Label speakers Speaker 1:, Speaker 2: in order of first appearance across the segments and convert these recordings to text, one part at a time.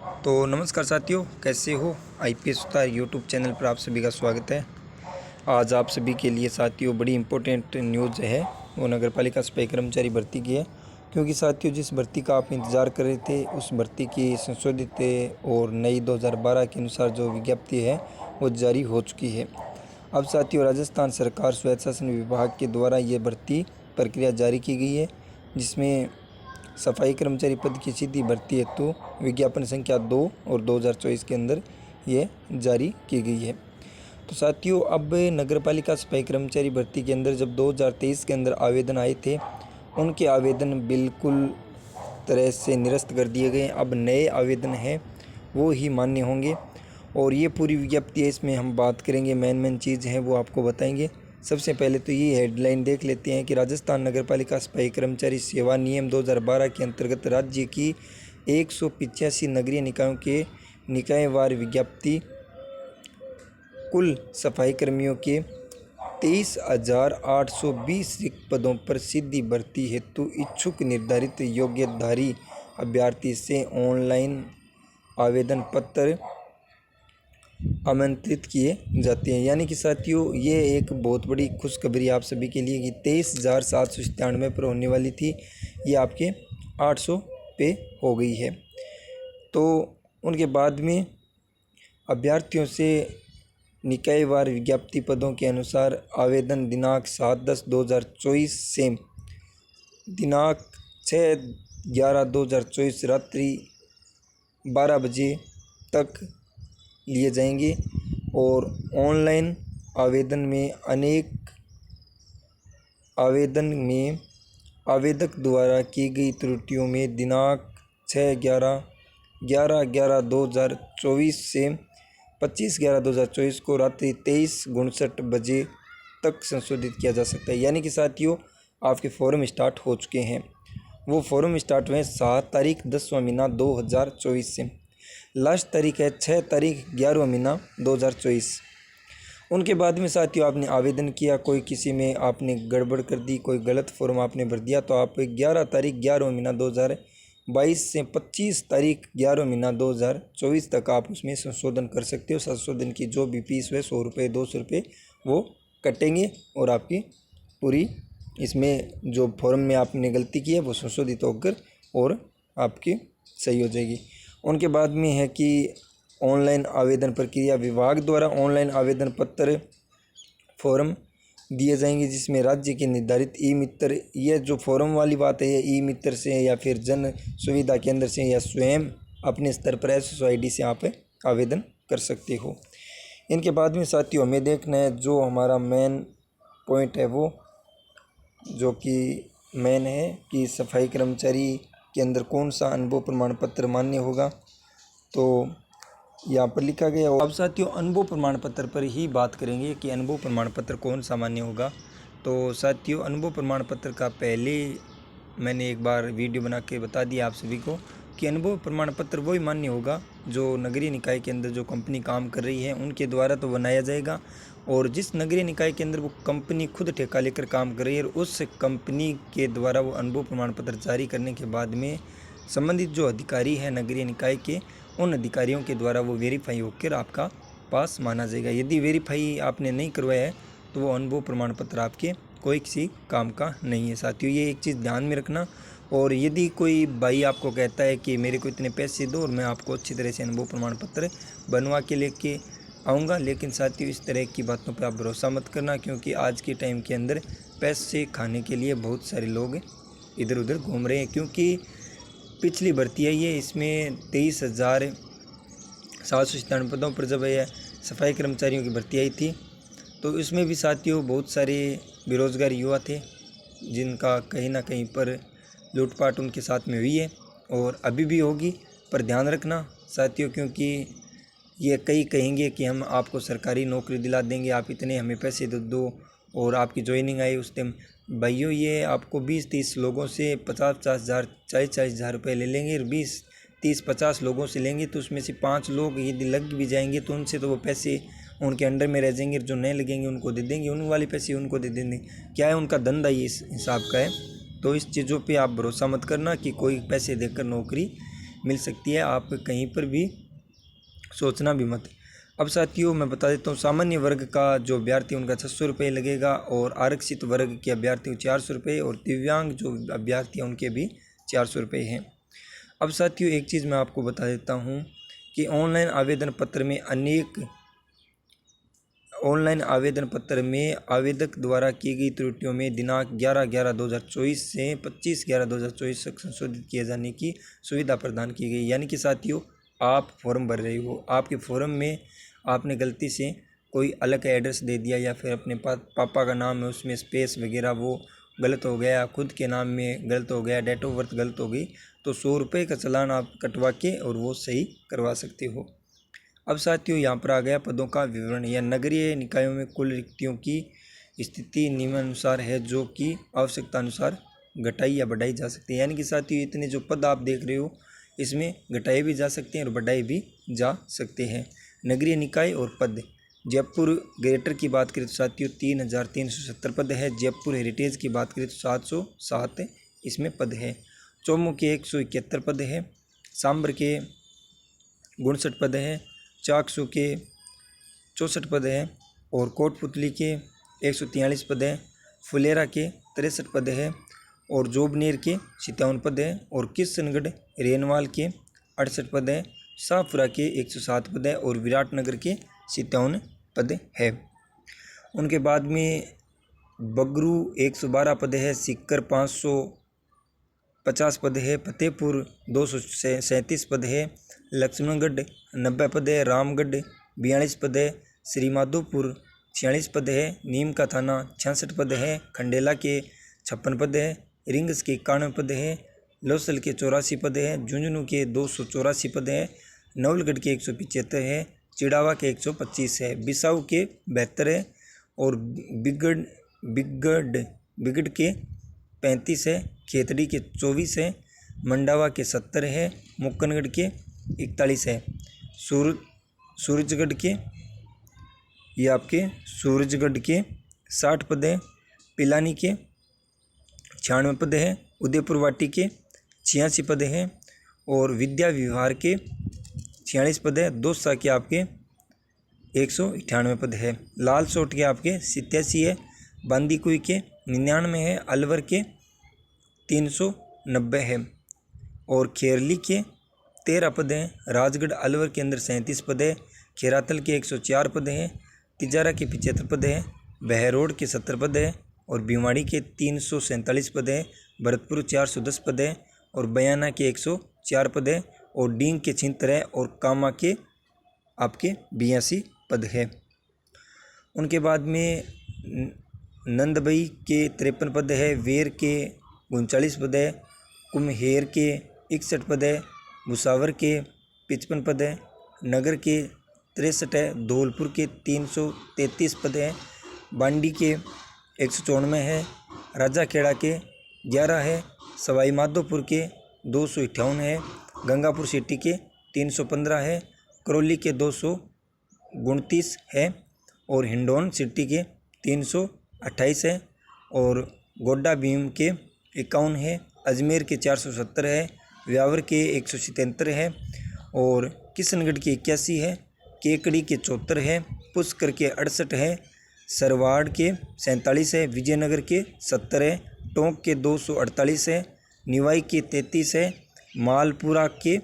Speaker 1: तो नमस्कार साथियों, कैसे हो। आईपीएस उस्ताद यूट्यूब चैनल पर आप सभी का स्वागत है। आज आप सभी के लिए साथियों बड़ी इम्पोर्टेंट न्यूज़ है, वो नगर पालिका सफाई कर्मचारी भर्ती की है। क्योंकि साथियों जिस भर्ती का आप इंतज़ार कर रहे थे, उस भर्ती की संशोधित और नई 2012 के अनुसार जो विज्ञप्ति है वो जारी हो चुकी है। अब साथियों राजस्थान सरकार स्वशासन विभाग के द्वारा ये भर्ती प्रक्रिया जारी की गई है, जिसमें सफाई कर्मचारी पद की सीधी भर्ती हेतु विज्ञापन संख्या 2 और 2024 के अंदर ये जारी की गई है। तो साथियों अब नगर पालिका सफाई कर्मचारी भर्ती के अंदर जब 2023 के अंदर आवेदन आए थे, उनके आवेदन बिल्कुल तरह से निरस्त कर दिए गए। अब नए आवेदन हैं वो ही मान्य होंगे। और ये पूरी विज्ञप्ति है, इसमें हम बात करेंगे, मेन चीज़ हैं वो आपको बताएंगे। सबसे पहले तो ये हेडलाइन देख लेते हैं कि राजस्थान नगरपालिका सफाई कर्मचारी सेवा नियम 2012 के अंतर्गत राज्य की 185 नगरीय निकायों के निकायवार विज्ञप्ति कुल सफाई कर्मियों के 23,820 रिक्त पदों पर सीधी भर्ती हेतु इच्छुक निर्धारित योग्यधारी अभ्यर्थी से ऑनलाइन आवेदन पत्र आमंत्रित किए जाते हैं। यानी कि साथियों ये एक बहुत बड़ी खुशखबरी आप सभी के लिए कि 23,797 पर होने वाली थी, ये आपके 800 पे हो गई है। तो उनके बाद में अभ्यर्थियों से निकायवार विज्ञप्ति पदों के अनुसार आवेदन दिनांक 7/10/2024 से दिनांक 6/11/2024 रात्रि 12 बजे तक लिए जाएंगे। और ऑनलाइन आवेदन में आवेदक द्वारा की गई त्रुटियों में दिनांक 6/11/11/2024 से 25/11/2024 को रात्रि 23:59 बजे तक संशोधित किया जा सकता है। यानी कि साथियों आपके फॉर्म स्टार्ट हो चुके हैं। वो फॉर्म स्टार्ट हुए 7 तारीख 10वां महीना 2024 से, लास्ट तारीख है 6 तारीख 11वां महीना 2024। उनके बाद में साथियों आपने आवेदन किया, कोई किसी में आपने गड़बड़ कर दी, कोई गलत फॉर्म आपने भर दिया, तो आप 11 तारीख 11वां महीना 2022 से 25 तारीख 11वां महीना 2024 तक आप उसमें संशोधन कर सकते हो। संशोधन की जो भी फीस है 100 रुपये 200 रुपये वो कटेंगे और आपकी पूरी इसमें जो फॉर्म में आपने गलती की है वो संशोधित होकर और आपकी सही हो जाएगी। उनके बाद में है कि ऑनलाइन आवेदन प्रक्रिया विभाग द्वारा ऑनलाइन आवेदन पत्र फॉर्म दिए जाएंगे, जिसमें राज्य के निर्धारित ई मित्र, ये जो फॉर्म वाली बात है, ये ई मित्र से या फिर जन सुविधा केंद्र से या स्वयं अपने स्तर पर SSID से आप आवेदन कर सकते हो। इनके बाद में साथियों हमें देखना है जो हमारा मेन पॉइंट है, वो जो कि मेन है कि सफाई कर्मचारी के अंदर कौन सा अनुभव प्रमाण पत्र मान्य होगा। तो यहाँ पर लिखा गया। अब साथियों अनुभव प्रमाण पत्र पर ही बात करेंगे कि अनुभव प्रमाण पत्र कौन सा मान्य होगा। तो साथियों अनुभव प्रमाण पत्र का पहले मैंने एक बार वीडियो बना के बता दिया आप सभी को कि अनुभव प्रमाण पत्र वही मान्य होगा जो नगरीय निकाय के अंदर जो कंपनी काम कर रही है उनके द्वारा तो बनाया जाएगा। और जिस नगरीय निकाय के अंदर वो कंपनी खुद ठेका लेकर काम कर रही है, उस कंपनी के द्वारा वो अनुभव प्रमाण पत्र जारी करने के बाद में संबंधित जो अधिकारी है नगरीय निकाय के, उन अधिकारियों के द्वारा वो वेरीफाई होकर आपका पास माना जाएगा। यदि वेरीफाई आपने नहीं करवाया है तो वो अनुभव प्रमाण पत्र आपके कोई किसी काम का नहीं है। साथियों ये एक चीज़ ध्यान में रखना। और यदि कोई भाई आपको कहता है कि मेरे को इतने पैसे दो और मैं आपको अच्छी तरह से अनुभव प्रमाण पत्र बनवा के लेके आऊँगा, लेकिन साथियों इस तरह की बातों पर आप भरोसा मत करना, क्योंकि आज के टाइम के अंदर पैसे खाने के लिए बहुत सारे लोग इधर उधर घूम रहे हैं। क्योंकि पिछली भर्ती है ये, इसमें 23,797 पदों पर जब यह सफाई कर्मचारियों की भर्ती आई थी, तो इसमें भी साथियों बहुत सारे बेरोज़गार युवा थे जिनका कहीं ना कहीं पर लूटपाट उनके साथ में हुई है और अभी भी होगी। पर ध्यान रखना साथियों, क्योंकि ये कई कहेंगे कि हम आपको सरकारी नौकरी दिला देंगे, आप इतने हमें पैसे दो और आपकी ज्वाइनिंग आई उस टाइम। भाइयों ये आपको 20-30 लोगों से 50-50 हज़ार 40-40 हज़ार रुपये ले लेंगे और 20-30-50 लोगों से लेंगे, तो उसमें से 5 लोग यदि लग भी जाएंगे तो उनसे तो वो पैसे उनके अंडर में रह जाएंगे, जो नहीं लगेंगे उनको दे देंगे, उन वाले पैसे उनको दे देंगे। क्या है उनका धंधा ये इस हिसाब का है। तो इस चीज़ों पे आप भरोसा मत करना कि कोई पैसे देकर नौकरी मिल सकती है, आप कहीं पर भी सोचना भी मत। अब साथियों मैं बता देता हूँ, सामान्य वर्ग का जो अभ्यर्थी उनका 600 रुपये लगेगा और आरक्षित वर्ग के अभ्यर्थी 400 रुपये और दिव्यांग जो अभ्यर्थी हैं उनके भी 400 रुपये हैं। अब साथियों एक चीज़ मैं आपको बता देता हूँ कि ऑनलाइन आवेदन पत्र में आवेदक द्वारा की गई त्रुटियों में दिनांक 11/11/2024 से 25/11/2024 तक संशोधित किए जाने की सुविधा प्रदान की गई। यानी कि साथियों आप फॉर्म भर रहे हो, आपके फॉर्म में आपने गलती से कोई अलग एड्रेस दे दिया या फिर अपने पापा का नाम है उसमें स्पेस वगैरह वो गलत हो गया, खुद के नाम में गलत हो गया, डेट ऑफ बर्थ गलत हो गई, तो 100 रुपये का चालान आप कटवा के और वो सही करवा सकते हो। अब साथियों यहाँ पर आ गया पदों का विवरण। या नगरीय निकायों में कुल रिक्तियों की स्थिति निम्नानुसार है, जो कि आवश्यकता अनुसार घटाई या बढ़ाई जा सकती है। यानी कि साथियों इतने जो पद आप देख रहे हो इसमें घटाए भी जा सकते हैं और बढ़ाए भी जा सकते हैं। नगरीय निकाय और पद, जयपुर ग्रेटर की बात करें तो साथियों 3370 पद है। जयपुर हेरिटेज की बात करें तो 707 इसमें पद है। चौमू के 171 पद है। सांबर के 59 पद है। चाकसू के 64 पद है और कोटपुतली के 143 पद है। फुलेरा के 63 पद है और जोबनेर के 57 पद है और किशनगढ़ रेनवाल के 68 पद है। शाहपुरा के 107 पद है और विराटनगर के 57 पद है। उनके बाद में बगरू 112 पद है। सीकर 550 पद है। फतेहपुर 237 पद है। लक्ष्मणगढ़ 90 पद है। रामगढ़ 42 पद है। श्रीमाधोपुर 46 पद है। नीम का थाना 66 पद है। खंडेला के 56 पद है। रिंग्स के 91 पद है। लोसल के 84 पद है। झुंझुनू के 284 पद है। नवलगढ़ के 175 है। चिड़ावा के 125 है। बिसाऊ के 72 है और बिगड़ के 35 है। खेतड़ी के 24 है। मंडावा के 70 है। मुक्कनगढ़ के 41 है। सूरजगढ़ के 60 पद है। पिलानी के 96 पद है। उदयपुर वाटी के 86 पद है और विद्या विहार के 46 पद है। दौसा के आपके 198 पद है। लालसोट के आपके 87 है। बांदीकुई के 99 है। अलवर के 390 है और खेरली के 13 पद हैं। राजगढ़ अलवर के अंदर 37 पद है। खेरातल के 104 पद हैं। तिजारा के 75 पद है। बहरोड के 70 पद है और भिवाड़ी के 347 पद है। भरतपुर 410 पद है और बयाना के 104 पद है और डींग के 76 है और कामा के आपके 82 पद है। उनके बाद में नंदबई के 53 पद है। वेर के 39 पद है। कुम्हेर के 61 पद है। भुसावर के 55 पद है। नगर के 63 है। धौलपुर के 333 पद है। बांडी के 194 है। राजाखेड़ा के 11 है। सवाई माधोपुर के 258 है। गंगापुर सिटी के 315 है। करौली के 229 है और हिंडौन सिटी के 328 है और गोड्डा भीम के 51 है। अजमेर के 470 है। व्यावर के 177 है और किशनगढ़ के 81 है। केकड़ी के 74 है। पुष्कर के 68 है। सरवाड़ के 47 है। विजयनगर के 70 है। टोंक के 248 है। निवाई के 33 है। मालपुरा के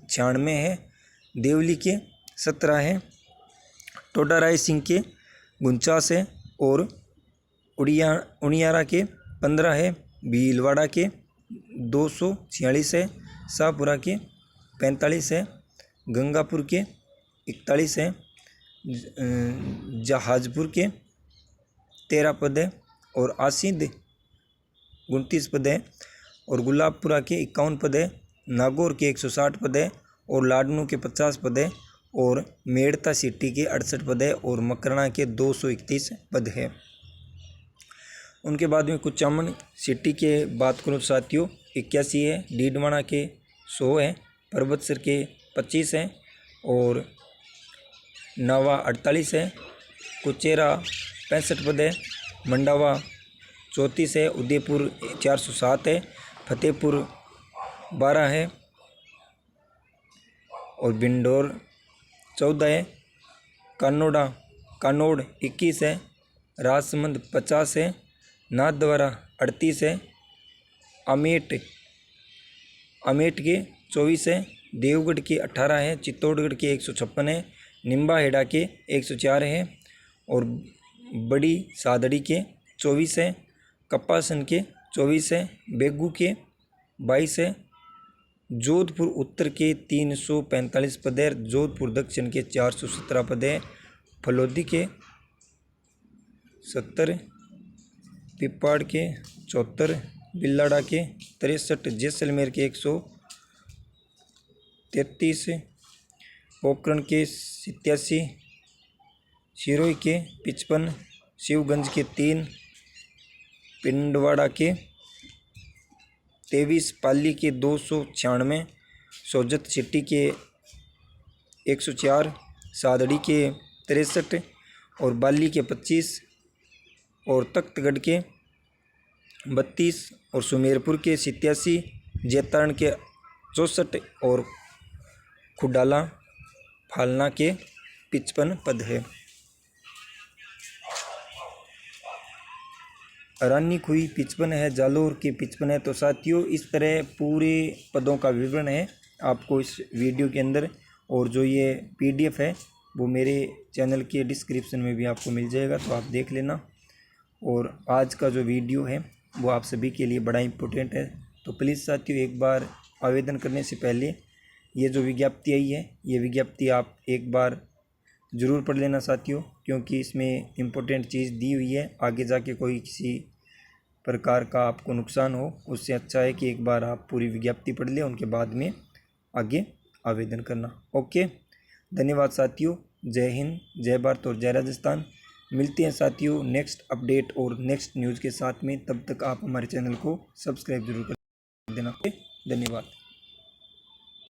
Speaker 1: 96 है। देवली के 17 है। टोडा राय सिंह के 49 है और उनियारा के 15 है। भीलवाड़ा के 246 है। शाहपुरा के 45 है। गंगापुर के 41 है। जहाजपुर के 13 पद है और आसिंद 29 पद है और गुलाबपुरा के 51 पद है। नागौर के 160 पद है और लाडनू के 50 पद है और मेड़ता सिटी के 68 पद है और मकराना के 231 पद है। उनके बाद में कुचामन सिटी के बात करूँ तो साथियों 81 है। डीडवाना के 100 है। पर्वतसर के 25 है और नावा 48 है। कुचेरा 65 पद है। मंडावा 34 है। उदयपुर 407 है। फतेहपुर 12 है और बिंडोर 14 है। कानोड़ 21 है। राजसमंद 50 है। नाथद्वारा 38 है। अमेठ के 24 है। देवगढ़ के 18 है। चित्तौड़गढ़ के 156 है। निम्बाहेड़ा के 104 है और बड़ी सादड़ी के 24 है। कपासन के 24 है। बेगू के 22 है। जोधपुर उत्तर के 345 पद है। जोधपुर दक्षिण के 417 पद है। फलोदी के 70, पिपाड़ के 74, बिल्लाड़ा के 63, जैसलमेर के 133, पोखरण के 87, सिरोही के 55, शिवगंज के 3, पिंडवाड़ा के 23, पाली के 296, सोजत सिटी के 104, सादड़ी के 63 और बाली के 25 और तख्तगढ़ के 32 और सुमेरपुर के 87, जैतारण के 64 और खुडाला फालना के 55 पद है। रानी खुई 55 है। जालोर के 55 है। तो साथियों इस तरह पूरे पदों का विवरण है आपको इस वीडियो के अंदर, और जो ये PDF है वो मेरे चैनल के डिस्क्रिप्शन में भी आपको मिल जाएगा, तो आप देख लेना। और आज का जो वीडियो है वो आप सभी के लिए बड़ा इम्पोर्टेंट है, तो प्लीज़ साथियों एक बार आवेदन करने से पहले ये जो विज्ञप्ति आई है ये विज्ञप्ति आप एक बार ज़रूर पढ़ लेना साथियों, क्योंकि इसमें इम्पोर्टेंट चीज़ दी हुई है। आगे जाके कोई किसी प्रकार का आपको नुकसान हो उससे अच्छा है कि एक बार आप पूरी विज्ञप्ति पढ़ लें, उनके बाद में आगे आवेदन करना। ओके, धन्यवाद साथियों। जय हिंद, जय भारत और जय राजस्थान। मिलते हैं साथियों नेक्स्ट अपडेट और नेक्स्ट न्यूज़ के साथ में। तब तक आप हमारे चैनल को सब्सक्राइब जरूर कर देना। धन्यवाद।